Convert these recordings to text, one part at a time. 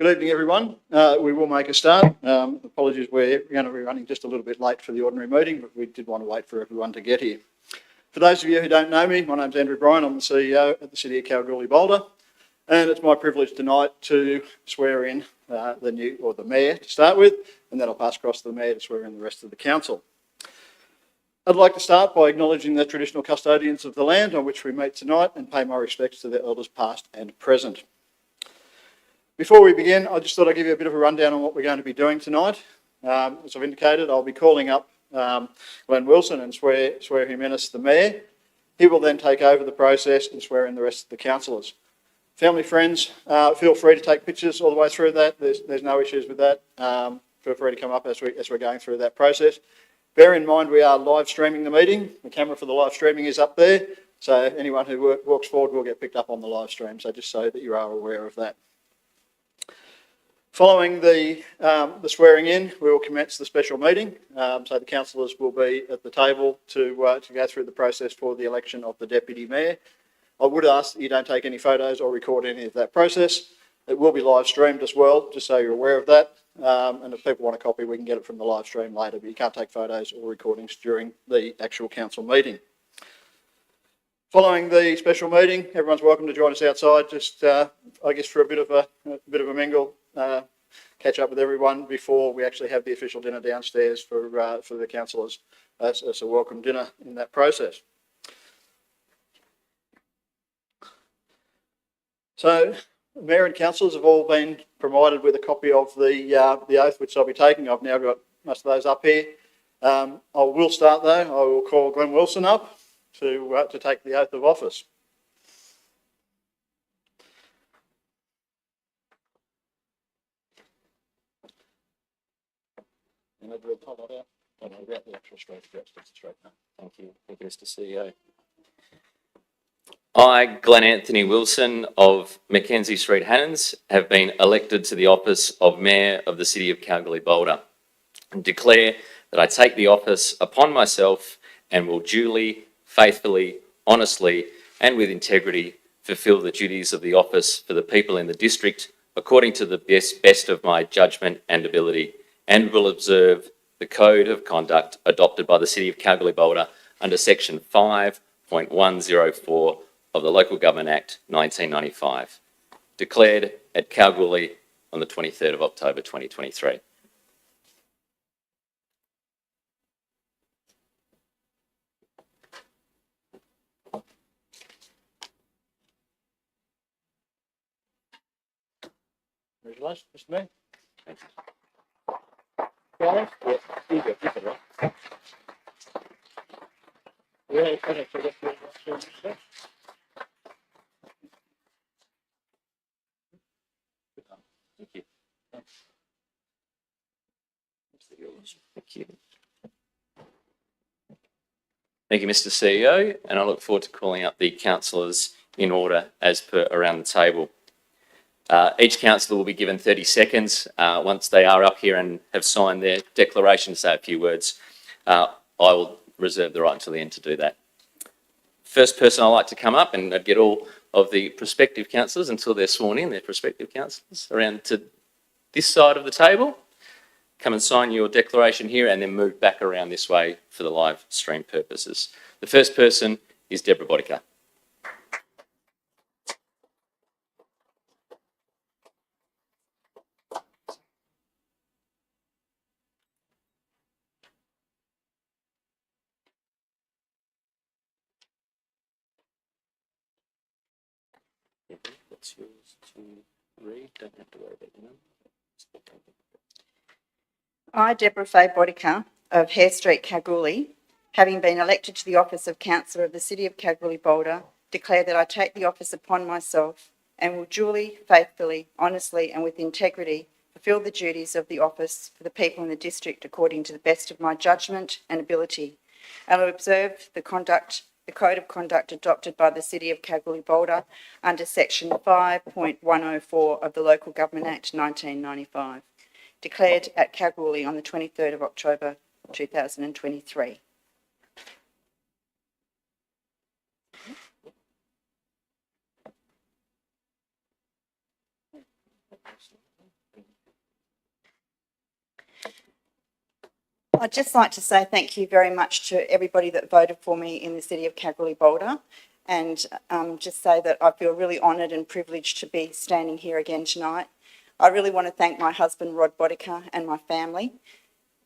Good evening, everyone. We will make a start. Apologies, we're going to be running just a little bit late for the ordinary meeting, but we did want to wait for everyone to get here. For those of you who don't know me, my name's Andrew Bryan. I'm the CEO at the City of Kalgoorlie-Boulder, and it's my privilege tonight to swear in the Mayor to start with, and then I'll pass across to the Mayor to swear in the rest of the Council. I'd like to start by acknowledging the traditional custodians of the land on which we meet tonight and pay my respects to their elders past and present. Before we begin, I just thought I'd give you a bit of a rundown on what we're going to be doing tonight. As I've indicated, I'll be calling up Glenn Wilson and swear him in as the Mayor. He will then take over the process and swear in the rest of the councillors. Family, friends, feel free to take pictures all the way through that. There's no issues with that. Feel free to come up as we're going through that process. Bear in mind we are live streaming the meeting. The camera for the live streaming is up there, so anyone who walks forward will get picked up on the live stream, so just so that you are aware of that. Following the swearing in, we will commence the special meeting. So the councillors will be at the table to go through the process for the election of the Deputy Mayor. I would ask that you don't take any photos or record any of that process. It will be live streamed as well, just so you're aware of that. And if people want a copy, we can get it from the live stream later, but you can't take photos or recordings during the actual council meeting. Following the special meeting, everyone's welcome to join us outside, just I guess for a bit of a mingle, catch up with everyone before we actually have the official dinner downstairs for the councillors as a welcome dinner in that process. So, the Mayor and councillors have all been provided with a copy of the oath which I'll be taking. I've now got most of those up here. I will start though. I will call Glenn Wilson up to take the oath of office. Thank you, Mr. CEO. I, Glenn Anthony Wilson of Mackenzie Street, Hannans, have been elected to the office of Mayor of the City of Kalgoorlie-Boulder and declare that I take the office upon myself and will duly, faithfully, honestly and with integrity fulfil the duties of the office for the people in the district according to the best of my judgment and ability, and will observe the Code of Conduct adopted by the City of Kalgoorlie-Boulder under Section 5.104 of the Local Government Act 1995, declared at Kalgoorlie on the 23rd of October 2023. Congratulations, Mr. Mayor. Thank you. Yeah, you go. Yeah, okay, so that's good. Thank you. Thank you. Thank you, Mr. CEO, and I look forward to calling up the councillors in order as per around the table. Each councillor will be given 30 seconds once they are up here and have signed their declaration to say a few words. I will reserve the right until the end to do that. First person I'd like to come up and get all of the prospective councillors until they're sworn in, their prospective councillors, around to this side of the table. Come and sign your declaration here and then move back around this way for the live stream purposes. The first person is Deborah Bodica. What's yours to read? Don't have to worry about your number. I, Deborah Fay Bodica of Hare Street, Kalgoorlie, having been elected to the office of Councillor of the City of Kalgoorlie-Boulder, declare that I take the office upon myself and will duly, faithfully, honestly and with integrity fulfil the duties of the office for the people in the district according to the best of my judgment and ability, and will observe the Code of Conduct adopted by the City of Kalgoorlie-Boulder under Section 5.104 of the Local Government Act 1995. Declared at Kalgoorlie on the 23rd of October 2023. I'd just like to say thank you very much to everybody that voted for me in the city of Kalgoorlie-Boulder, and just say that I feel really honoured and privileged to be standing here again tonight. I really want to thank my husband, Rod Bodica, and my family.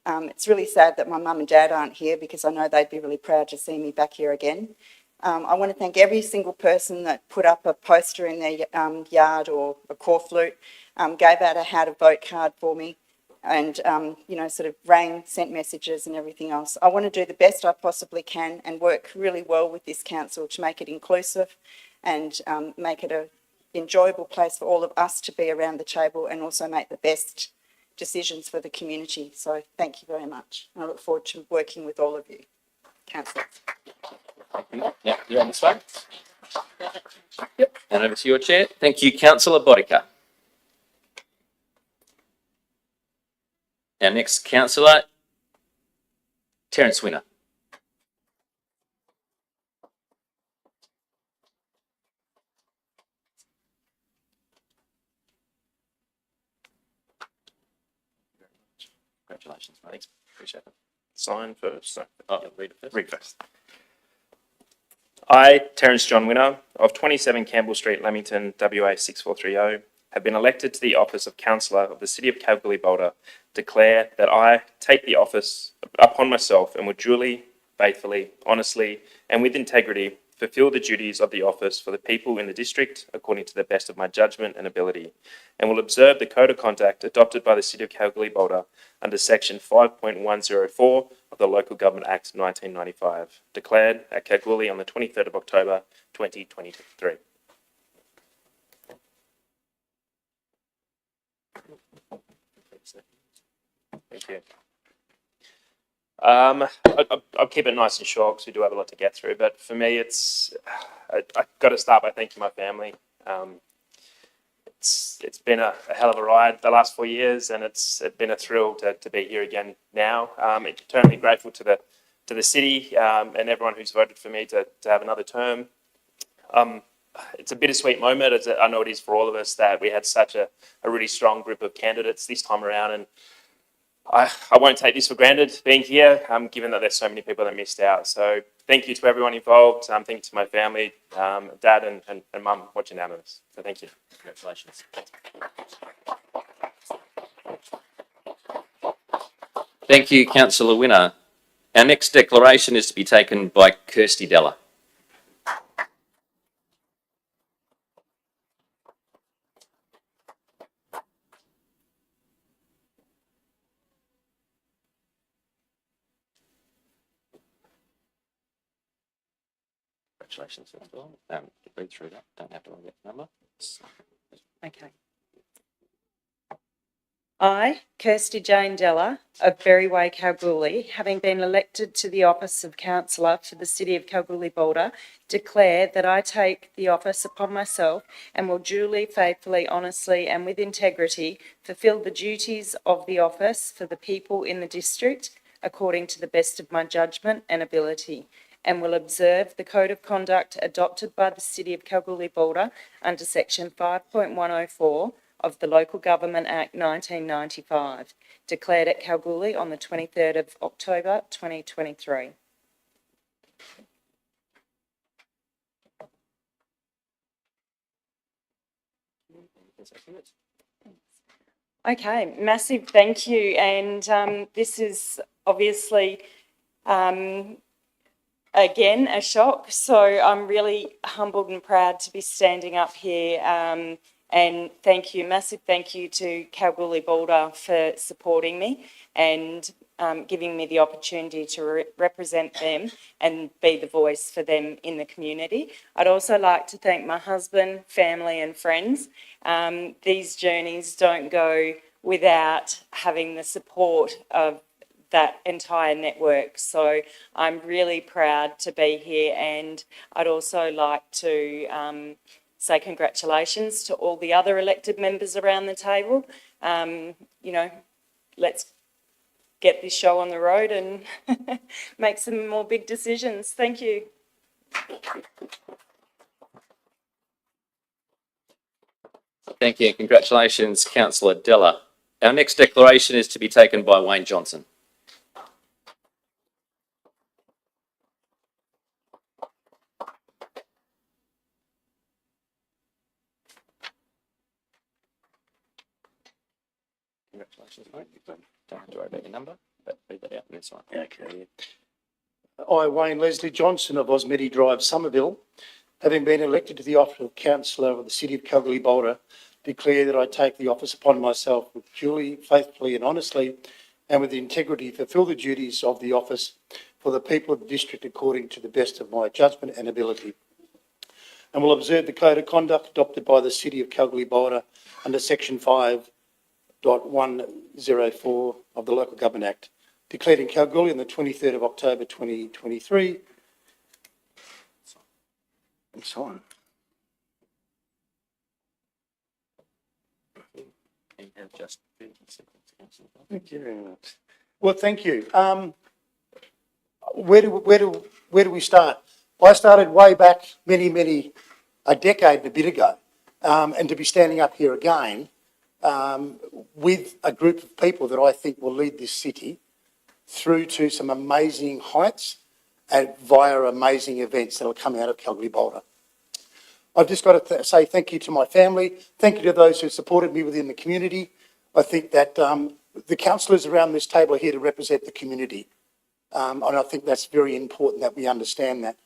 It's really sad that my mum and dad aren't here, because I know they'd be really proud to see me back here again. I want to thank every single person that put up a poster in their yard or a corflute, gave out a how to vote card for me, and, sort of sent messages and everything else. I want to do the best I possibly can and work really well with this council to make it inclusive and make it an enjoyable place for all of us to be around the table, and also make the best decisions for the community. So thank you very much. I look forward to working with all of you, councillors. Yeah, you're on this one. Yep. And over to your chair. Thank you, Councillor Bodica. Our next councillor, Terence Winner. Congratulations, mate. Thanks. Appreciate it. Sign first. No. Oh, read it first. Read first. I, Terence John Winner, of 27 Campbell Street, Leamington, WA 6430, have been elected to the office of Councillor of the City of Kalgoorlie-Boulder, declare that I take the office upon myself and will duly, faithfully, honestly, and with integrity fulfil the duties of the office for the people in the district according to the best of my judgment and ability, and will observe the Code of Conduct adopted by the City of Kalgoorlie-Boulder under Section 5.104 of the Local Government Act 1995, declared at Kalgoorlie on the 23rd of October 2023. Thank you. I'll keep it nice and short because we do have a lot to get through. But for me, I've got to start by thanking my family. It's been a hell of a ride the last 4 years, and it's been a thrill to be here again now. Eternally grateful to the city and everyone who's voted for me to have another term. It's a bittersweet moment, as I know it is for all of us, that we had such a really strong group of candidates this time around, and I won't take this for granted being here, given that there's so many people that missed out. So thank you to everyone involved. Thank you to my family, dad and mum watching out on us. So thank you. Congratulations. Thank you, Councillor Winner. Our next declaration is to be taken by Kirsty Della. Congratulations as well. Read through that. Don't have to read that number. Okay. I, Kirsty Jane Della, of Berryway, Kalgoorlie, having been elected to the office of Councillor for the City of Kalgoorlie-Boulder, declare that I take the office upon myself and will duly, faithfully, honestly and with integrity fulfil the duties of the office for the people in the district according to the best of my judgment and ability, and will observe the Code of Conduct adopted by the City of Kalgoorlie-Boulder under Section 5.104 of the Local Government Act 1995, declared at Kalgoorlie on the 23rd of October 2023. Okay, massive thank you. And this is obviously again, a shock. So I'm really humbled and proud to be standing up here. And thank you, massive thank you to Kalgoorlie-Boulder for supporting me and giving me the opportunity to represent them and be the voice for them in the community. I'd also like to thank my husband, family and friends. These journeys don't go without having the support of that entire network. So I'm really proud to be here, and I'd also like to say congratulations to all the other elected members around the table. You know, let's get this show on the road and make some more big decisions. Thank you. Thank you. Congratulations, Councillor Della. Our next declaration is to be taken by Wayne Johnson. Congratulations, mate. Don't have to worry about your number, but read that out and it's fine. Okay. I, Wayne Leslie Johnson of Osmedi Drive, Somerville, having been elected to the office of Councillor of the City of Kalgoorlie-Boulder, declare that I take the office upon myself with duly, faithfully and honestly and with integrity fulfil the duties of the office for the people of the district according to the best of my judgment and ability, and will observe the code of conduct adopted by the City of Kalgoorlie-Boulder under Section 5.104 of the Local Government Act, declared in Kalgoorlie on the 23rd of October 2023. And so on. You have just 30 seconds, Councillor. Thank you very much. Well, thank you. Where do we start? I started way back a decade and a bit ago, and to be standing up here again with a group of people that I think will lead this city through to some amazing heights and via amazing events that will come out of Kalgoorlie-Boulder. I've just got to say thank you to my family. Thank you to those who supported me within the community. I think that the councillors around this table are here to represent the community. And I think that's very important that we understand that.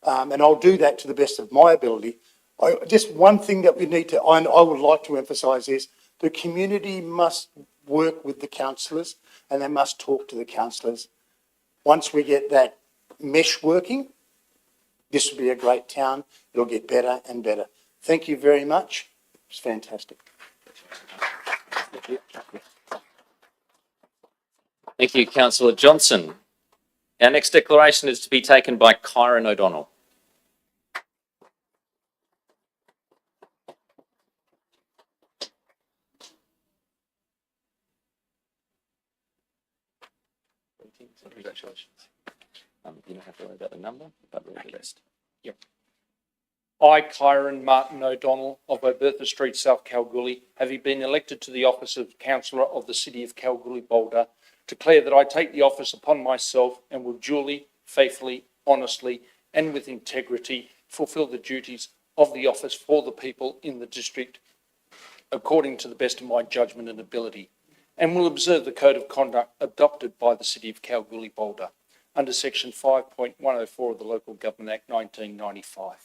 And I'll do that to the best of my ability. Just one thing that we need to, I would like to emphasise is the community must work with the councillors and they must talk to the councillors. Once we get that mesh working, this will be a great town. It'll get better and better. Thank you very much. It's fantastic. Thank you, Councillor Johnson. Our next declaration is to be taken by Kyron O'Donnell. Congratulations. You don't have to worry about the number, but we'll do the rest. Yep. I, Kyron Martin O'Donnell of Obertha Street, South Kalgoorlie, having been elected to the office of Councillor of the City of Kalgoorlie-Boulder, declare that I take the office upon myself and will duly, faithfully, honestly and with integrity fulfil the duties of the office for the people in the district according to the best of my judgment and ability, and will observe the code of conduct adopted by the City of Kalgoorlie-Boulder under Section 5.104 of the Local Government Act 1995.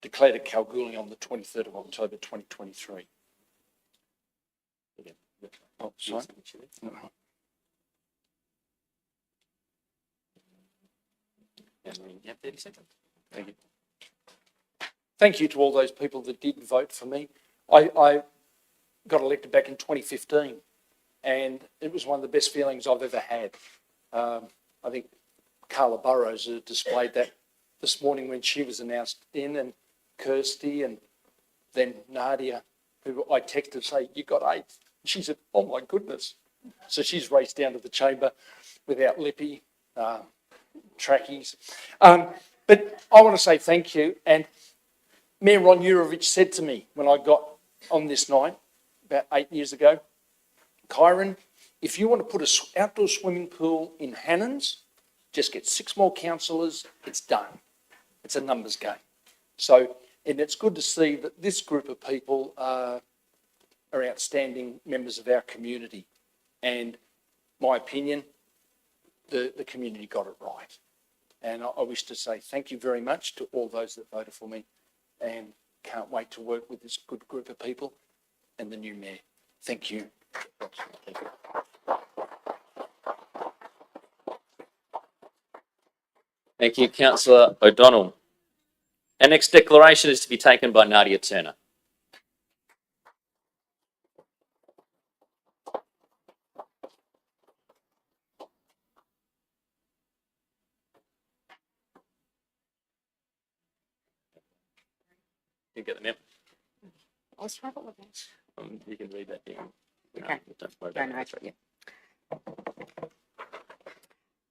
Declared at Kalgoorlie on the 23rd of October 2023. Oh, sorry. You have 30 seconds. Thank you. Thank you to all those people that did vote for me. I got elected back in 2015 and it was one of the best feelings I've ever had. I think Carla Burrows displayed that this morning when she was announced in, and Kirsty and then Nadia, who I texted to say, you got 8. She said, oh my goodness. So she's raced down to the chamber without lippy, trackies. But I want to say thank you. And Mayor Ron Jurovich said to me when I got on this night, about 8 years ago, Kyron, if you want to put an outdoor swimming pool in Hannans, just get 6 more councillors, it's done. It's a numbers game. So, and it's good to see that this group of people are outstanding members of our community. And my opinion, the community got it right. And I wish to say thank you very much to all those that voted for me, and can't wait to work with this good group of people and the new mayor. Thank you. Thank you. Thank you, Councillor O'Donnell. Our next declaration is to be taken by Nadia Turner. You get the memo? I'll struggle with that. You can read that. Yeah. Okay. Don't worry Don't about know. it. Yeah.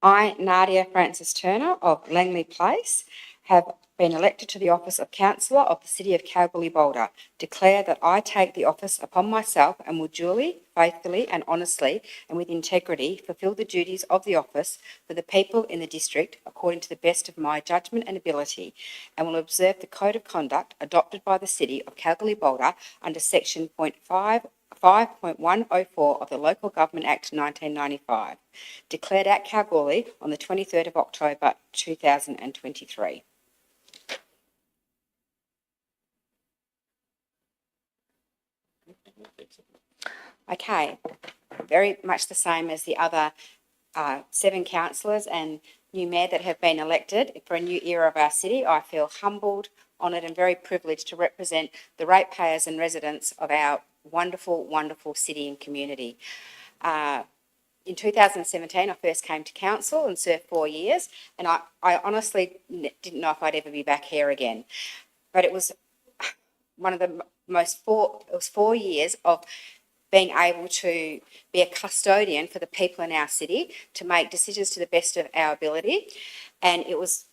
I, Nadia Frances Turner of Langley Place, have been elected to the office of Councillor of the City of Kalgoorlie-Boulder, declare that I take the office upon myself and will duly, faithfully and honestly and with integrity fulfil the duties of the office for the people in the district according to the best of my judgment and ability, and will observe the Code of Conduct adopted by the City of Kalgoorlie-Boulder under Section 5.104 of the Local Government Act 1995, declared at Kalgoorlie on the 23rd of October 2023. Okay, very much the same as the other 7 councillors and new mayor that have been elected for a new era of our city. I feel humbled, honoured and very privileged to represent the ratepayers and residents of our wonderful, wonderful city and community. In 2017, I first came to council and served 4 years, and I honestly didn't know if I'd ever be back here again. But it was one of the it was 4 years of being able to be a custodian for the people in our city, to make decisions to the best of our ability. And it was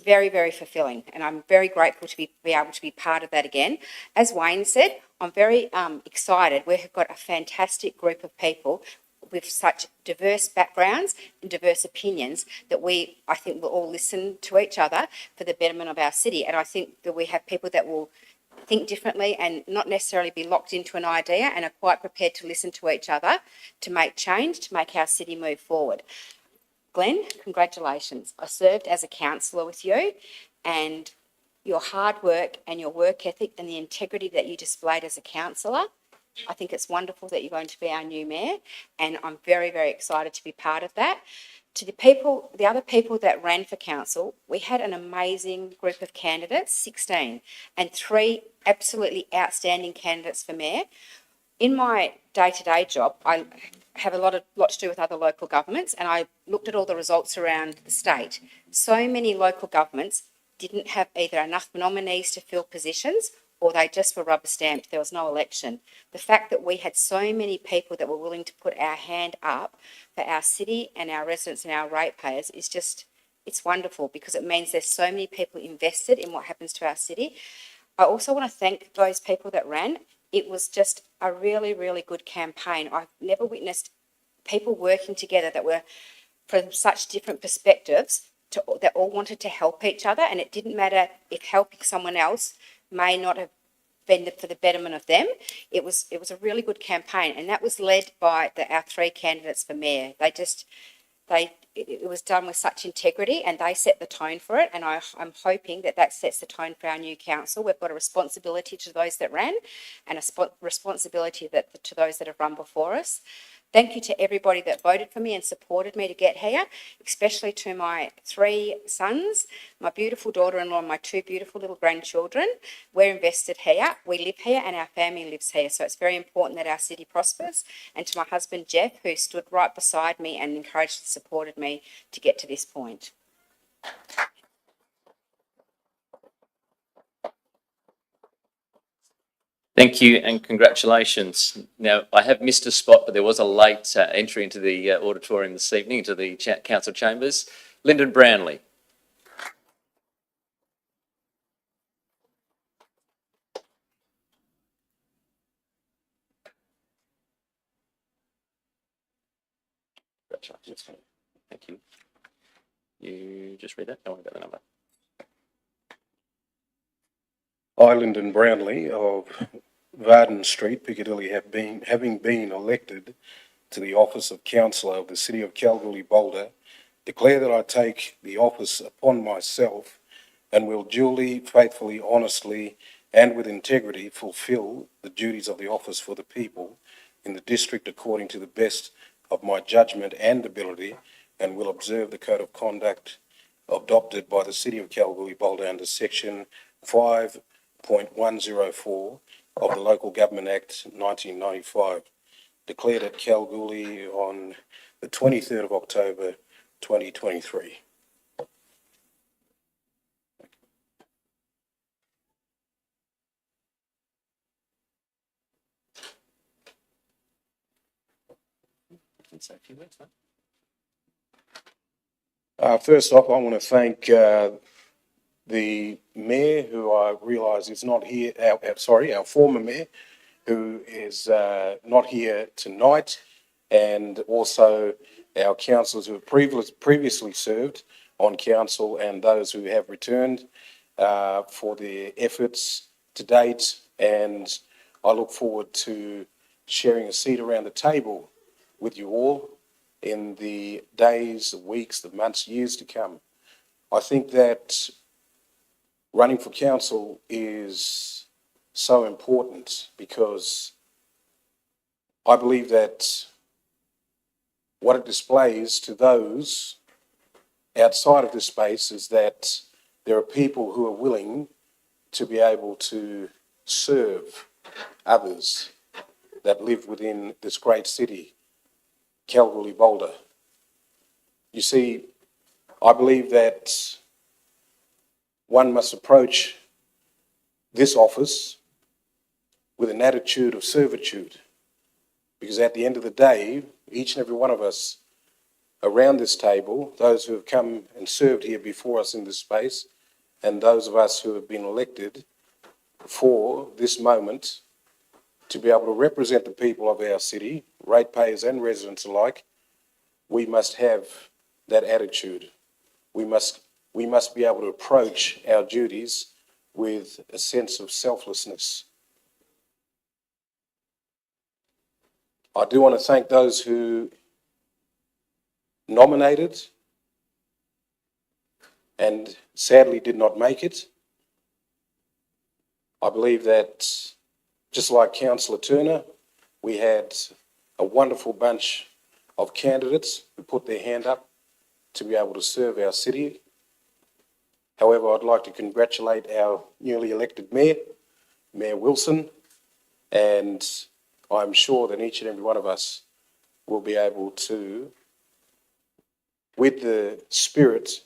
very, very fulfilling. And I'm very grateful to be able to be part of that again. As Wayne said, I'm very excited. We've got a fantastic group of people with such diverse backgrounds and diverse opinions that I think we'll all listen to each other for the betterment of our city. And I think that we have people that will think differently and not necessarily be locked into an idea and are quite prepared to listen to each other to make change, to make our city move forward. Glenn, congratulations. I served as a councillor with you, and your hard work and your work ethic and the integrity that you displayed as a councillor, I think it's wonderful that you're going to be our new mayor, and I'm very, very excited to be part of that. To the other people that ran for council, we had an amazing group of candidates, 16, and 3 absolutely outstanding candidates for mayor. In my day-to-day job, I have a lot to do with other local governments, and I looked at all the results around the state. So many local governments didn't have either enough nominees to fill positions, or they just were rubber stamped. There was no election. The fact that we had so many people that were willing to put our hand up for our city and our residents and our ratepayers is just, it's wonderful, because it means there's so many people invested in what happens to our city. I also want to thank those people that ran. It was just a really, really good campaign. I've never witnessed people working together that were from such different perspectives that all wanted to help each other, and it didn't matter if helping someone else may not have been for the betterment of them. It was a really good campaign, and that was led by our 3 candidates for mayor. It was done with such integrity, and they set the tone for it, and I'm hoping that sets the tone for our new council. We've got a responsibility to those that ran, and a responsibility to those that have run before us. Thank you to everybody that voted for me and supported me to get here, especially to my 3 sons, my beautiful daughter-in-law and my 2 beautiful little grandchildren. We're invested here, we live here, and our family lives here. So it's very important that our city prospers. And to my husband, Jeff, who stood right beside me and encouraged and supported me to get to this point. Thank you and congratulations. Now, I have missed a spot, but there was a late entry into the auditorium this evening, into the council chambers. Lyndon Brownlee. Congratulations. Thank you. You just read that? Don't worry about the number. I, Lyndon Brownlee of Varden Street, Piccadilly, having been elected to the office of Councillor of the City of Kalgoorlie-Boulder, declare that I take the office upon myself and will duly, faithfully, honestly and with integrity fulfil the duties of the office for the people in the district according to the best of my judgment and ability, and will observe the Code of Conduct adopted by the City of Kalgoorlie-Boulder under Section 5.104 of the Local Government Act 1995, declared at Kalgoorlie on the 23rd of October 2023. Say a few words, mate. First off, I want to thank the mayor, who I realise is not here, our former mayor, who is not here tonight, and also our councillors who have previously served on council and those who have returned for their efforts to date. And I look forward to sharing a seat around the table with you all in the days, the weeks, the months, years to come. I think that running for council is so important because I believe that what it displays to those outside of this space is that there are people who are willing to be able to serve others that live within this great city, Kalgoorlie-Boulder. You see, I believe that one must approach this office with an attitude of servitude, because at the end of the day, each and every one of us around this table, those who have come and served here before us in this space, and those of us who have been elected for this moment to be able to represent the people of our city, ratepayers and residents alike, we must have that attitude. We must be able to approach our duties with a sense of selflessness. I do want to thank those who nominated and sadly did not make it. I believe that, just like Councillor Turner, we had a wonderful bunch of candidates who put their hand up to be able to serve our city. However, I'd like to congratulate our newly elected Mayor, Mayor Wilson, and I'm sure that each and every one of us will be able to, with the spirit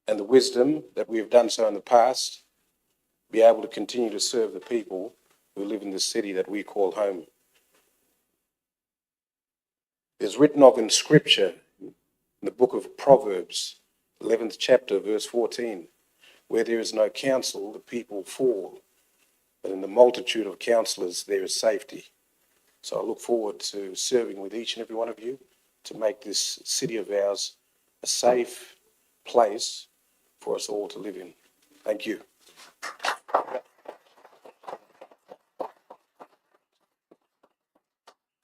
and the wisdom that we have done so in the past, be able to continue to serve the people who live in this city that we call home. There's written of in Scripture, in the book of Proverbs, 11th chapter, verse 14, where there is no counsel, the people fall, but in the multitude of counsellors there is safety. So I look forward to serving with each and every one of you to make this city of ours a safe place for us all to live in. Thank you.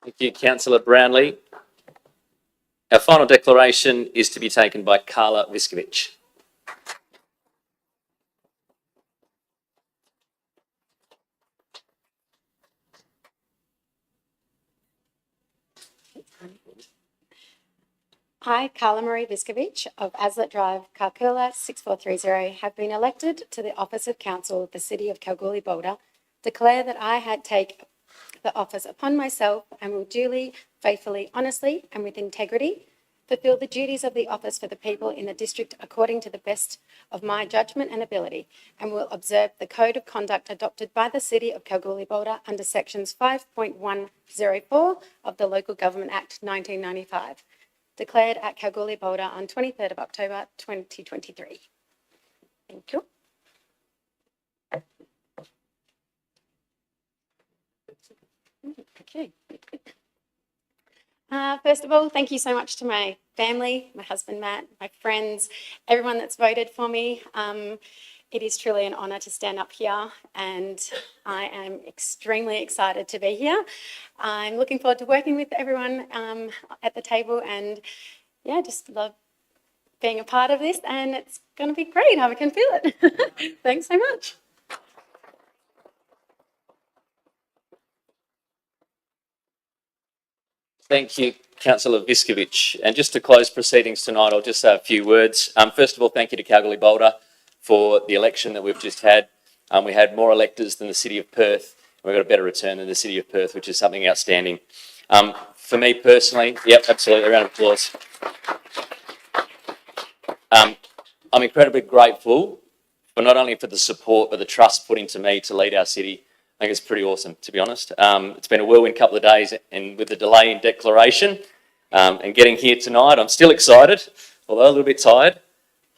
Thank you, Councillor Brownlee. Our final declaration is to be taken by Carla Viskovich. I, Carla Marie Viskovich of Aslett Drive, Kalgoorlie 6430, have been elected to the office of council of the City of Kalgoorlie-Boulder, declare that I take the office upon myself and will duly, faithfully, honestly and with integrity fulfil the duties of the office for the people in the district according to the best of my judgment and ability, and will observe the code of conduct adopted by the City of Kalgoorlie-Boulder under sections 5.104 of the Local Government Act 1995. Declared at Kalgoorlie-Boulder on 23rd of October 2023. Thank you. Okay. First of all, thank you so much to my family, my husband Matt, my friends, everyone that's voted for me. It is truly an honour to stand up here, and I am extremely excited to be here. I'm looking forward to working with everyone at the table, and yeah, just love being a part of this, and it's going to be great. I can feel it. Thanks so much. Thank you, Councillor Viskovich. And just to close proceedings tonight, I'll just say a few words. First of all, thank you to Kalgoorlie-Boulder for the election that we've just had. We had more electors than the City of Perth. We got a better return than the City of Perth, which is something outstanding. For me personally, yep, absolutely, a round of applause. I'm incredibly grateful for not only for the support, but the trust put into me to lead our city. I think it's pretty awesome, to be honest. It's been a whirlwind couple of days, and with the delay in declaration and getting here tonight, I'm still excited, although a little bit tired.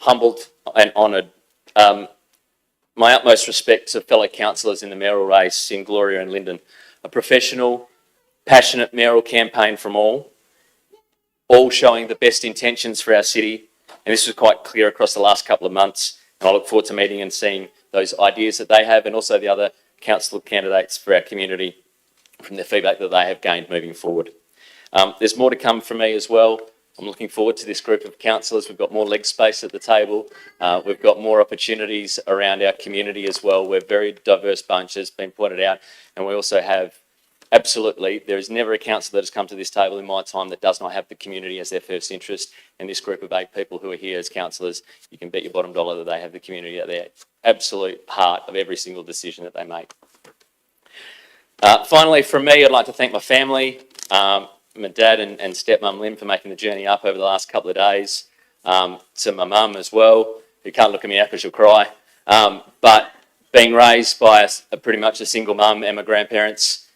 humbled and honoured. My utmost respect to fellow councillors in the mayoral race in Gloria and Lyndon. A professional, passionate mayoral campaign from all showing the best intentions for our city. And this was quite clear across the last couple of months. And I look forward to meeting and seeing those ideas that they have and also the other council candidates for our community from the feedback that they have gained moving forward. There's more to come from me as well. I'm looking forward to this group of councillors. We've got more leg space at the table. We've got more opportunities around our community as well. We're a very diverse bunch, as been pointed out. And we also have, absolutely, there is never a councillor that has come to this table in my time that does not have the community as their first interest. And this group of 8 people who are here as councillors, you can bet your bottom dollar that they have the community at their absolute heart of every single decision that they make. Finally, from me, I'd like to thank my family, my dad and stepmum Lynn for making the journey up over the last couple of days, to my mum as well, who can't look at me out because she'll cry, but being raised by pretty much a single mum and my grandparents,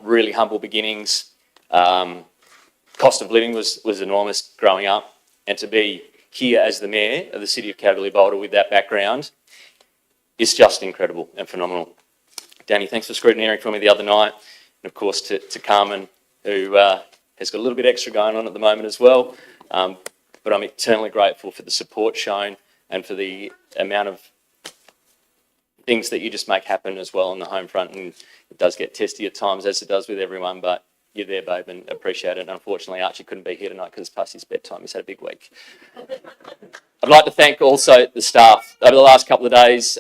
really humble beginnings. Cost of living was enormous growing up, and to be here as the mayor of the city of Kalgoorlie-Boulder with that background is just incredible and phenomenal. Danny, thanks for scrutineering for me the other night, and of course to Carmen, who has got a little bit extra going on at the moment as well. But I'm eternally grateful for the support shown and for the amount of things that you just make happen as well on the home front. And it does get testy at times, as it does with everyone, but you're there, babe, and appreciate it. And unfortunately, Archie couldn't be here tonight because it's past his bedtime. He's had a big week. I'd like to thank also the staff over the last couple of days,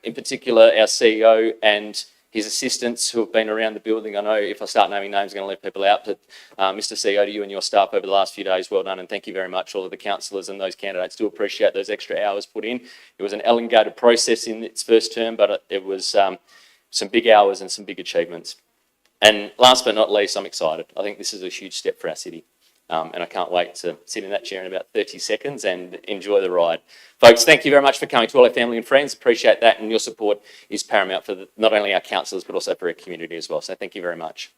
in particular our CEO and his assistants who have been around the building. I know if I start naming names, I'm going to leave people out, but Mr. CEO, to you and your staff over the last few days, well done, and thank you very much. All of the councillors and those candidates do appreciate those extra hours put in. It was an elongated process in its first term, but it was some big hours and some big achievements. And last but not least, I'm excited. I think this is a huge step for our city. And I can't wait to sit in that chair in about 30 seconds and enjoy the ride. Folks, thank you very much for coming, to all our family and friends. Appreciate that, and your support is paramount for not only our councillors but also for our community as well. So thank you very much.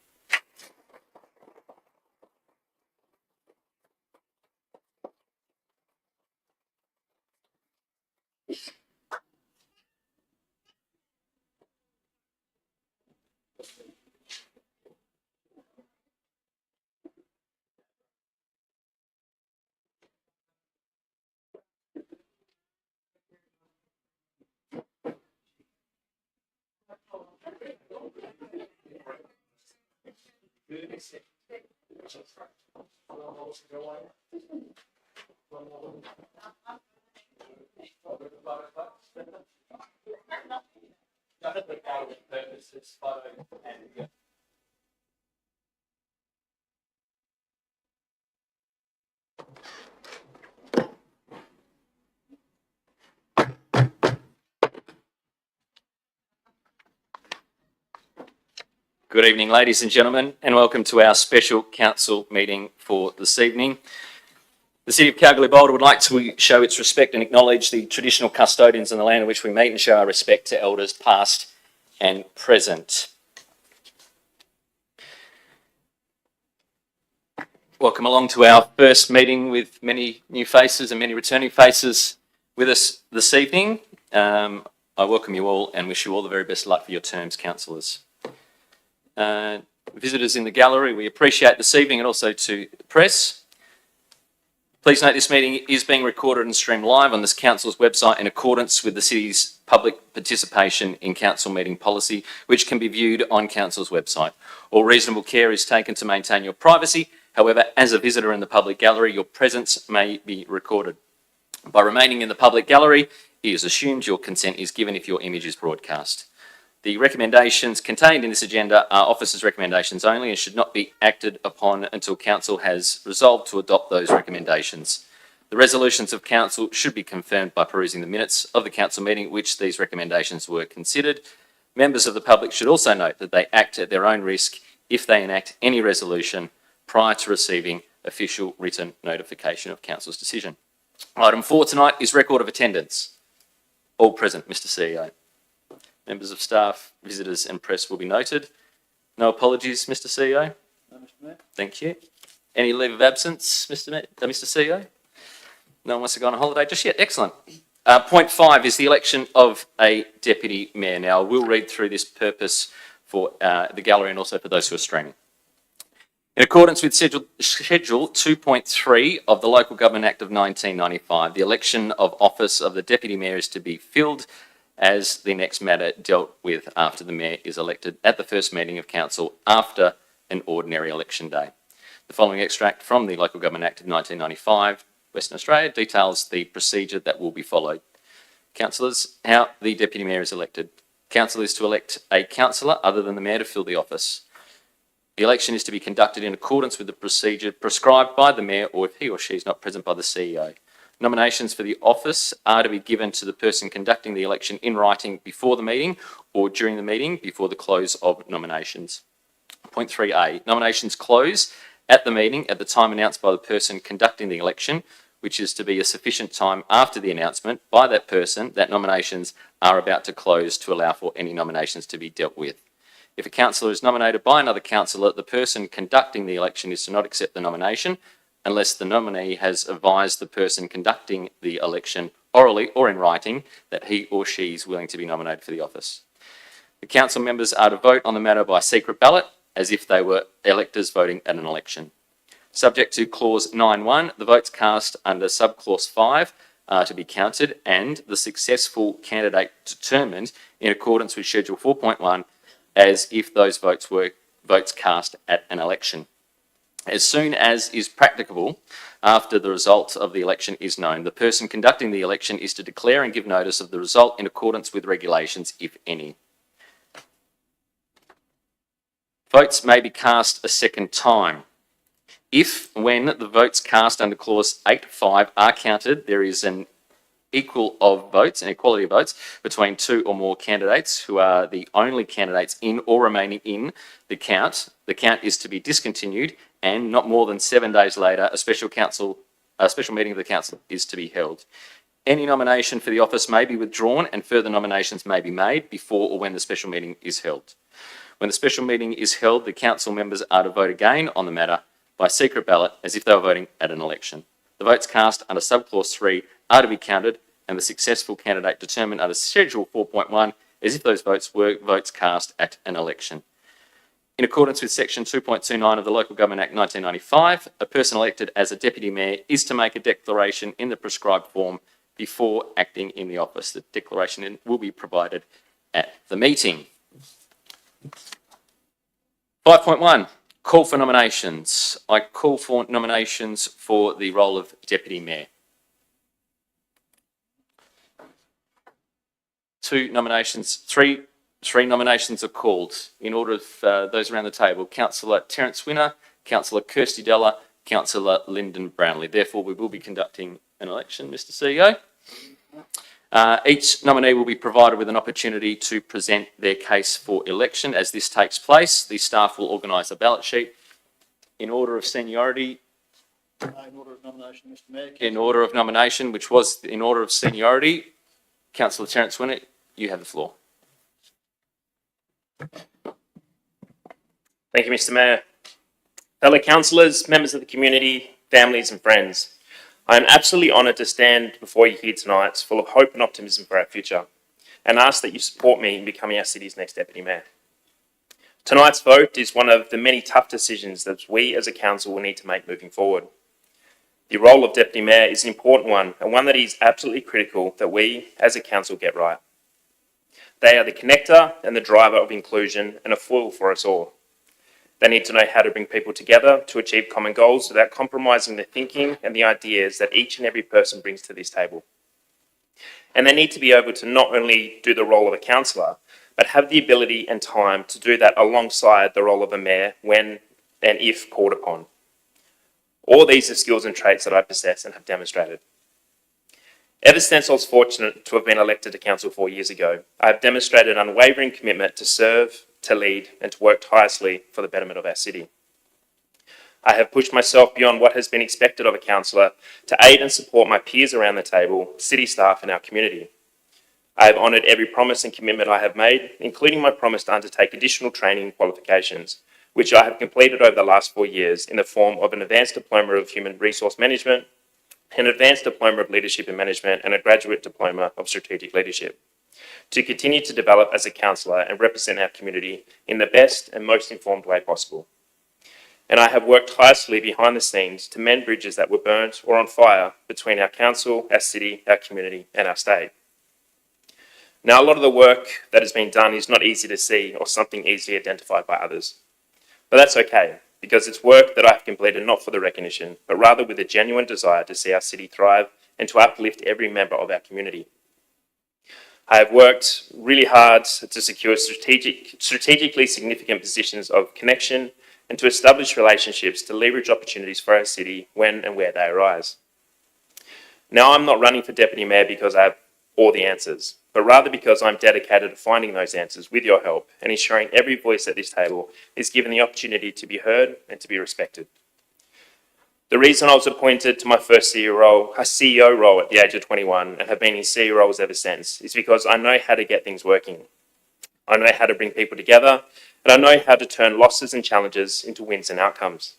Good evening, ladies and gentlemen, and welcome to our special council meeting for this evening. The City of Kalgoorlie-Boulder would like to show its respect and acknowledge the traditional custodians in the land in which we meet and show our respect to elders past and present. Welcome along to our first meeting with many new faces and many returning faces with us this evening. I welcome you all and wish you all the very best luck for your terms, councillors. Visitors in the gallery, we appreciate this evening, and also to the press. Please note this meeting is being recorded and streamed live on this council's website in accordance with the city's public participation in council meeting policy, which can be viewed on council's website. All reasonable care is taken to maintain your privacy. However, as a visitor in the public gallery, your presence may be recorded. By remaining in the public gallery, it is assumed your consent is given if your image is broadcast. The recommendations contained in this agenda are officers' recommendations only and should not be acted upon until council has resolved to adopt those recommendations. The resolutions of council should be confirmed by perusing the minutes of the council meeting which these recommendations were considered. Members of the public should also note that they act at their own risk if they enact any resolution prior to receiving official written notification of council's decision. Item 4 tonight is record of attendance. All present, Mr. CEO. Members of staff, visitors and press will be noted. No apologies, Mr. CEO? No, Mr. Mayor. Thank you. Any leave of absence, Mr. CEO? No one wants to go on a holiday just yet. Excellent. Point 5 is the election of a deputy mayor. Now, we'll read through this purpose for the gallery and also for those who are streaming. In accordance with Schedule 2.3 of the Local Government Act of 1995, the election of office of the deputy mayor is to be filled as the next matter dealt with after the mayor is elected at the first meeting of council after an ordinary election day. The following extract from the Local Government Act of 1995, Western Australia, details the procedure that will be followed. Councillors, how the deputy mayor is elected. Council is to elect a councillor other than the mayor to fill the office. The election is to be conducted in accordance with the procedure prescribed by the mayor or if he or she is not present by the CEO. Nominations for the office are to be given to the person conducting the election in writing before the meeting or during the meeting before the close of nominations. Point 3A, nominations close at the meeting at the time announced by the person conducting the election, which is to be a sufficient time after the announcement by that person that nominations are about to close to allow for any nominations to be dealt with. If a councillor is nominated by another councillor, the person conducting the election is to not accept the nomination unless the nominee has advised the person conducting the election orally or in writing that he or she is willing to be nominated for the office. The council members are to vote on the matter by secret ballot as if they were electors voting at an election. Subject to clause 9.1, the votes cast under subclause 5 are to be counted and the successful candidate determined in accordance with schedule 4.1 as if those votes were votes cast at an election. As soon as is practicable after the result of the election is known, the person conducting the election is to declare and give notice of the result in accordance with regulations, if any. Votes may be cast a second time. If, when the votes cast under clause 8.5 are counted, there is an equality of votes between two or more candidates who are the only candidates in or remaining in the count is to be discontinued and not more than 7 days later a special meeting of the council is to be held. Any nomination for the office may be withdrawn and further nominations may be made before or when the special meeting is held. When the special meeting is held, the council members are to vote again on the matter by secret ballot as if they were voting at an election. The votes cast under subclause 3 are to be counted and the successful candidate determined under schedule 4.1 as if those votes were votes cast at an election. In accordance with section 2.29 of the Local Government Act 1995, a person elected as a deputy mayor is to make a declaration in the prescribed form before acting in the office. The declaration will be provided at the meeting. 5.1, call for nominations. I call for nominations for the role of deputy mayor. Three nominations are called in order of those around the table. Councillor Terence Winner, Councillor Kirsty Della, Councillor Lyndon Brownlee. Therefore, we will be conducting an election, Mr. CEO. Each nominee will be provided with an opportunity to present their case for election. As this takes place, the staff will organise a ballot sheet in order of seniority. In order of nomination, Mr. Mayor. In order of nomination, which was in order of seniority. Councillor Terence Winner, you have the floor. Thank you, Mr. Mayor. Fellow councillors, members of the community, families and friends, I am absolutely honoured to stand before you here tonight full of hope and optimism for our future and ask that you support me in becoming our city's next Deputy Mayor. Tonight's vote is one of the many tough decisions that we as a council will need to make moving forward. The role of Deputy Mayor is an important one and one that is absolutely critical that we as a council get right. They are the connector and the driver of inclusion and a foil for us all. They need to know how to bring people together to achieve common goals without compromising the thinking and the ideas that each and every person brings to this table. And they need to be able to not only do the role of a councillor, but have the ability and time to do that alongside the role of a mayor when and if called upon. All these are skills and traits that I possess and have demonstrated. Ever since I was fortunate to have been elected to council 4 years ago, I have demonstrated an unwavering commitment to serve, to lead, and to work tirelessly for the betterment of our city. I have pushed myself beyond what has been expected of a councillor to aid and support my peers around the table, city staff, and our community. I have honoured every promise and commitment I have made, including my promise to undertake additional training and qualifications, which I have completed over the last 4 years in the form of an Advanced Diploma of Human Resource Management an advanced diploma of leadership and management, and a graduate diploma of strategic leadership, to continue to develop as a councillor and represent our community in the best and most informed way possible. And I have worked tirelessly behind the scenes to mend bridges that were burnt or on fire between our council, our city, our community, and our state. Now, a lot of the work that has been done is not easy to see or something easily identified by others. But that's okay, because it's work that I have completed not for the recognition, but rather with a genuine desire to see our city thrive and to uplift every member of our community. I have worked really hard to secure strategically significant positions of connection and to establish relationships to leverage opportunities for our city when and where they arise. Now, I'm not running for Deputy Mayor because I have all the answers, but rather because I'm dedicated to finding those answers with your help and ensuring every voice at this table is given the opportunity to be heard and to be respected. The reason I was appointed to my first CEO role at the age of 21 and have been in CEO roles ever since is because I know how to get things working. I know how to bring people together, and I know how to turn losses and challenges into wins and outcomes.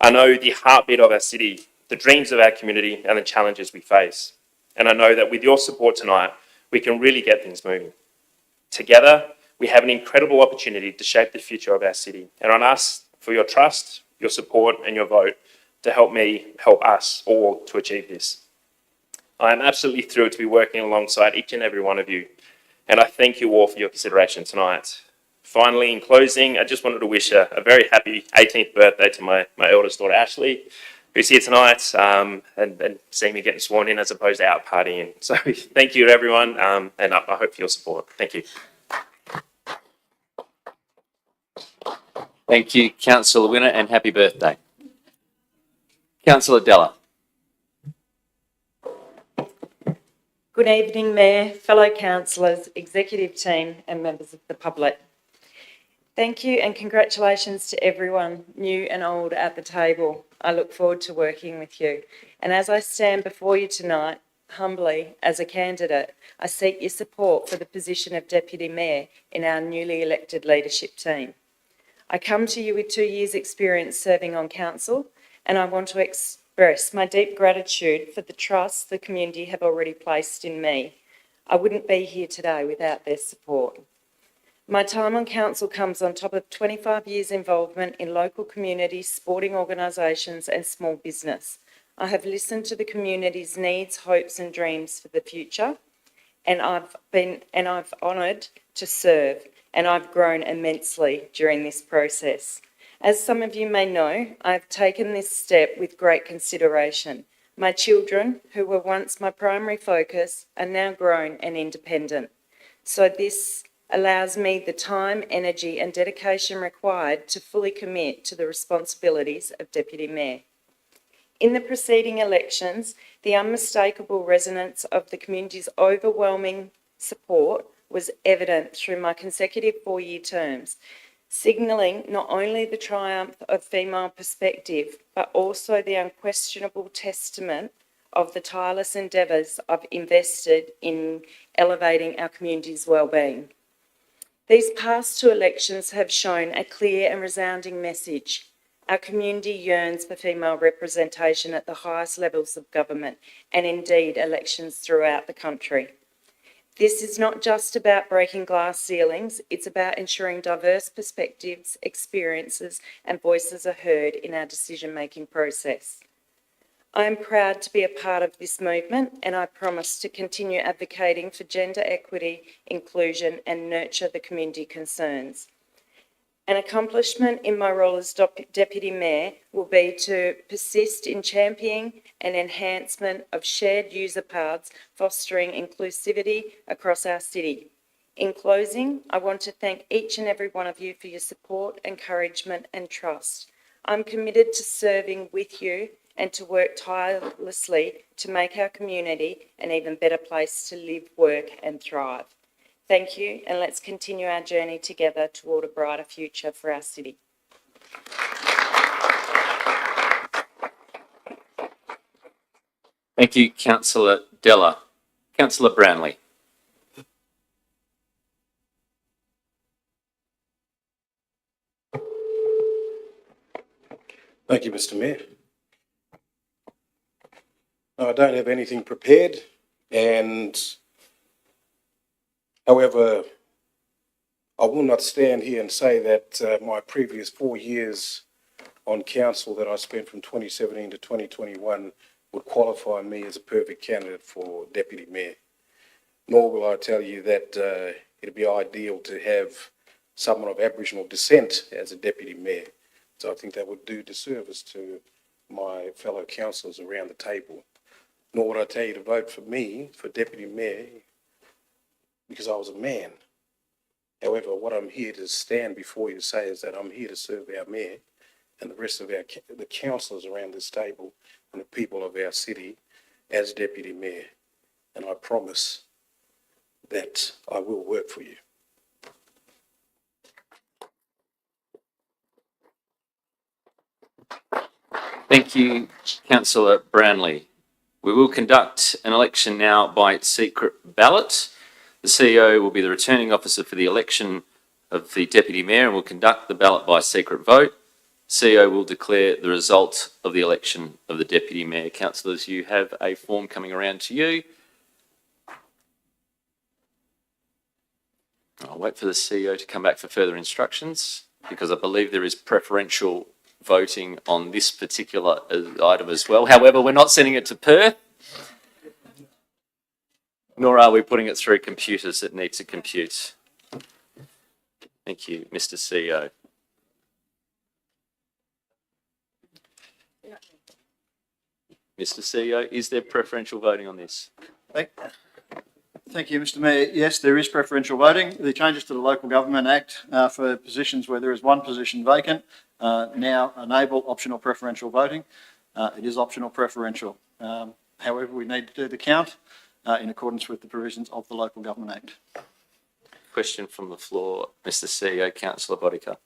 I know the heartbeat of our city, the dreams of our community, and the challenges we face. And I know that with your support tonight, we can really get things moving. Together, we have an incredible opportunity to shape the future of our city, and on us for your trust, your support, and your vote to help me help us all to achieve this. I am absolutely thrilled to be working alongside each and every one of you, and I thank you all for your consideration tonight. Finally, in closing, I just wanted to wish a very happy 18th birthday to my eldest daughter, Ashley, who's here tonight, and seeing me getting sworn in as opposed to out partying. So thank you to everyone, and I hope for your support. Thank you. Thank you, Councillor Winner, and happy birthday. Councillor Della. Good evening, Mayor, fellow councillors, executive team and members of the public. Thank you and congratulations to everyone, new and old, at the table. I look forward to working with you. And as I stand before you tonight, humbly, as a candidate, I seek your support for the position of Deputy Mayor in our newly elected leadership team. I come to you with 2 years' experience serving on council, and I want to express my deep gratitude for the trust the community have already placed in me. I wouldn't be here today without their support. My time on council comes on top of 25 years' involvement in local communities, sporting organisations and small business. I have listened to the community's needs, hopes and dreams for the future, and I've honoured to serve, and I've grown immensely during this process. As some of you may know, I've taken this step with great consideration. My children, who were once my primary focus, are now grown and independent. So this allows me the time, energy and dedication required to fully commit to the responsibilities of Deputy Mayor. In the preceding elections, the unmistakable resonance of the community's overwhelming support was evident through my consecutive 4-year terms, signalling not only the triumph of female perspective, but also the unquestionable testament of the tireless endeavours I've invested in elevating our community's well-being. These past 2 elections have shown a clear and resounding message. Our community yearns for female representation at the highest levels of government and indeed elections throughout the country. This is not just about breaking glass ceilings, it's about ensuring diverse perspectives, experiences and voices are heard in our decision-making process. I am proud to be a part of this movement and I promise to continue advocating for gender equity, inclusion and nurture the community concerns. An accomplishment in my role as Deputy Mayor will be to persist in championing an enhancement of shared user paths, fostering inclusivity across our city. In closing, I want to thank each and every one of you for your support, encouragement and trust. I'm committed to serving with you and to work tirelessly to make our community an even better place to live, work and thrive. Thank you, and let's continue our journey together toward a brighter future for our city. Thank you, Councillor Della. Councillor Brownlee. Thank you, Mr. Mayor. I don't have anything prepared, and however, I will not stand here and say that my previous 4 years on council that I spent from 2017 to 2021 would qualify me as a perfect candidate for deputy mayor. Nor will I tell you that it'd be ideal to have someone of Aboriginal descent as a deputy mayor. So I think that would do disservice to my fellow councillors around the table. Nor would I tell you to vote for me for deputy mayor because I was a man. However, what I'm here to stand before you to say is that I'm here to serve our mayor and the rest of the councillors around this table and the people of our city as deputy mayor. And I promise that I will work for you. Thank you, Councillor Brownlee. We will conduct an election now by secret ballot. The CEO will be the returning officer for the election of the Deputy Mayor and will conduct the ballot by secret vote. CEO will declare the result of the election of the Deputy Mayor. Councillors, you have a form coming around to you. I'll wait for the CEO to come back for further instructions because I believe there is preferential voting on this particular item as well. However, we're not sending it to Perth, nor are we putting it through computers that need to compute. Thank you, Mr. CEO. Mr. CEO, is there preferential voting on this? Thank you, Mr. Mayor. Yes, there is preferential voting. The changes to the Local Government Act for positions where there is one position vacant now enable optional preferential voting. It is optional preferential. However, we need to do the count in accordance with the provisions of the Local Government Act. Question from the floor, Mr. CEO, Councillor Bodica.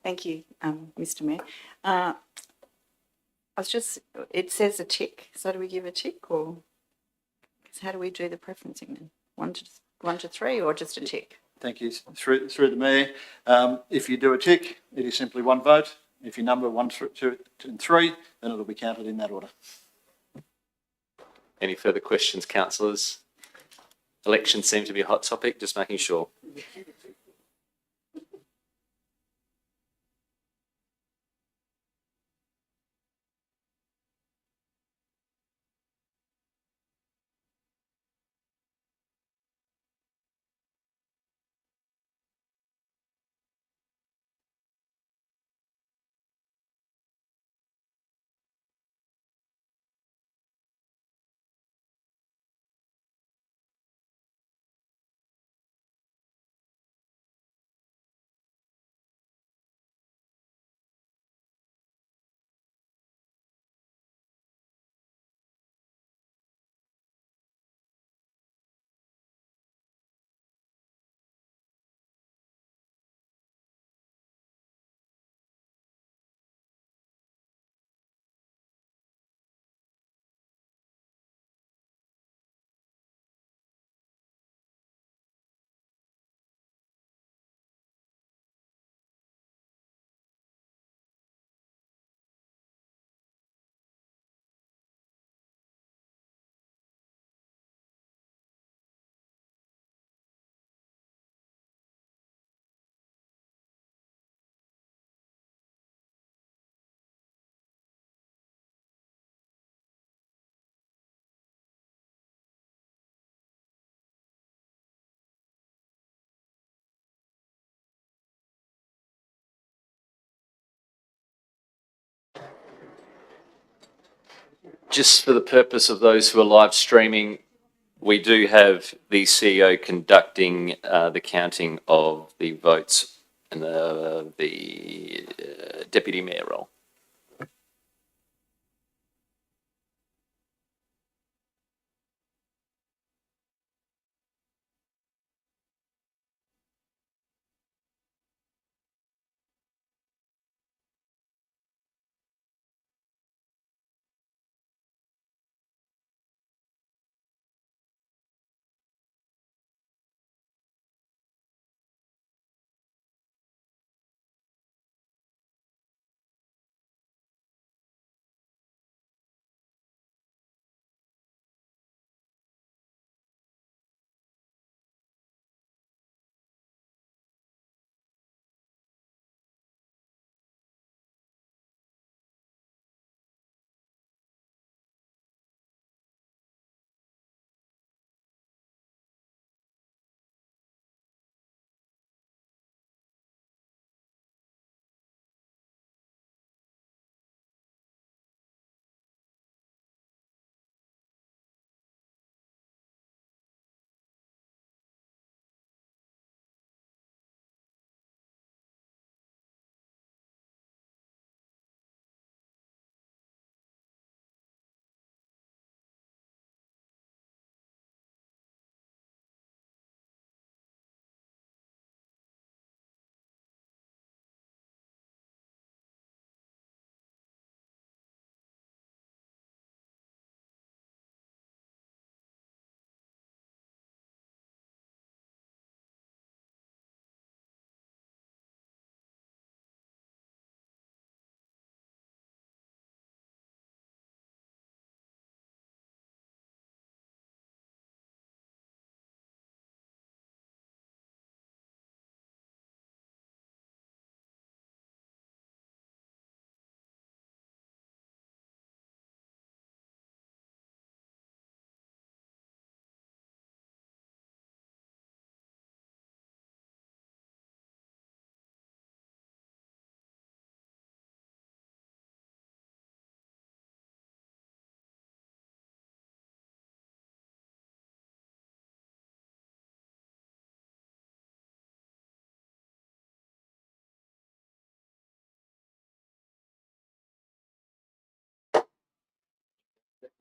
Thank you, Mr. Mayor. It says a tick, so do we give a tick or how do we do the preferencing then? One to three or just a tick? Thank you. Through the Mayor, if you do a tick, it is simply one vote. If you number 1, 2 and 3, then it'll be counted in that order. Any further questions, councillors? Elections seem to be a hot topic, just making sure. Just for the purpose of those who are live streaming, we do have the CEO conducting the counting of the votes in the Deputy Mayor role.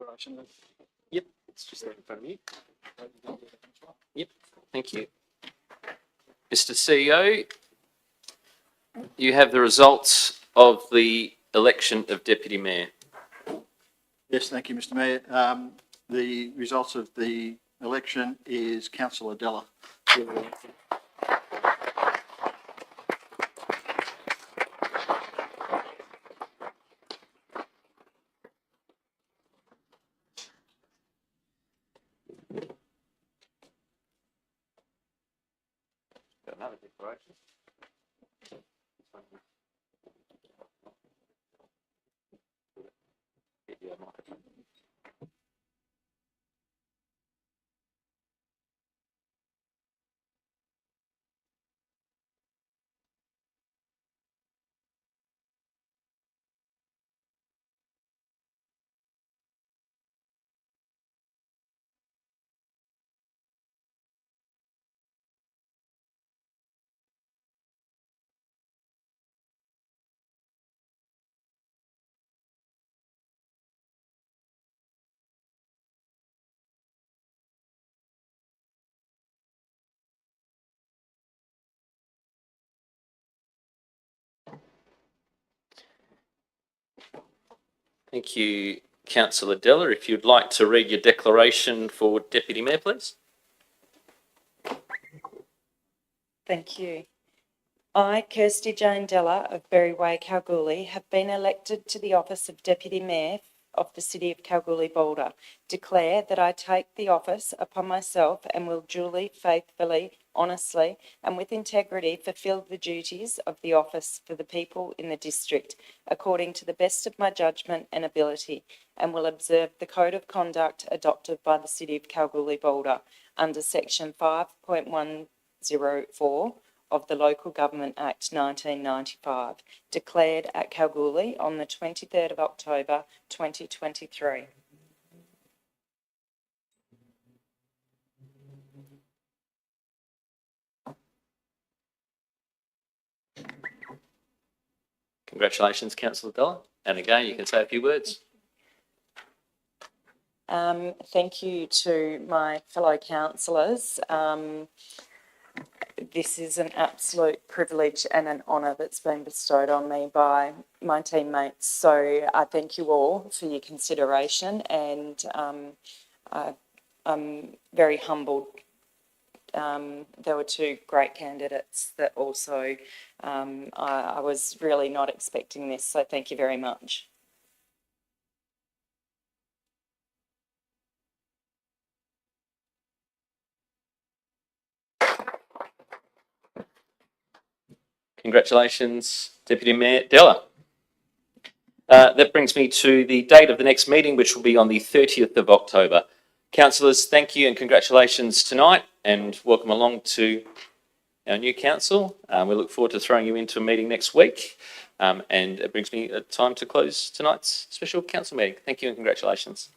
declaration. Yep, it's just there in front of you. Yep, thank you. Mr. CEO, you have the results of the election of Deputy Mayor. Yes, thank you, Mr. Mayor. The results of the election is Councillor Della. Got another declaration. Thank you, Councillor Della. If you'd like to read your declaration for Deputy Mayor, please. Thank you. I, Kirsty Jane Della of Berry Way, Kalgoorlie, have been elected to the office of Deputy Mayor of the City of Kalgoorlie-Boulder. Declare that I take the office upon myself and will duly, faithfully, honestly and with integrity fulfil the duties of the office for the people in the district according to the best of my judgment and ability, and will observe the Code of Conduct adopted by the City of Kalgoorlie-Boulder under Section 5.104 of the Local Government Act 1995, declared at Kalgoorlie on the 23rd of October 2023. Congratulations, Councillor Della. And again, you can say a few words. Thank you to my fellow councillors. This is an absolute privilege and an honour that's been bestowed on me by my teammates. So I thank you all for your consideration, and I'm very humbled. There were two great candidates that also I was really not expecting this, so thank you very much. Congratulations, Deputy Mayor Della. That brings me to the date of the next meeting, which will be on the 30th of October. Councillors, thank you and congratulations tonight, and welcome along to our new council. We look forward to throwing you into a meeting next week. And it brings me time to close tonight's special council meeting. Thank you and congratulations.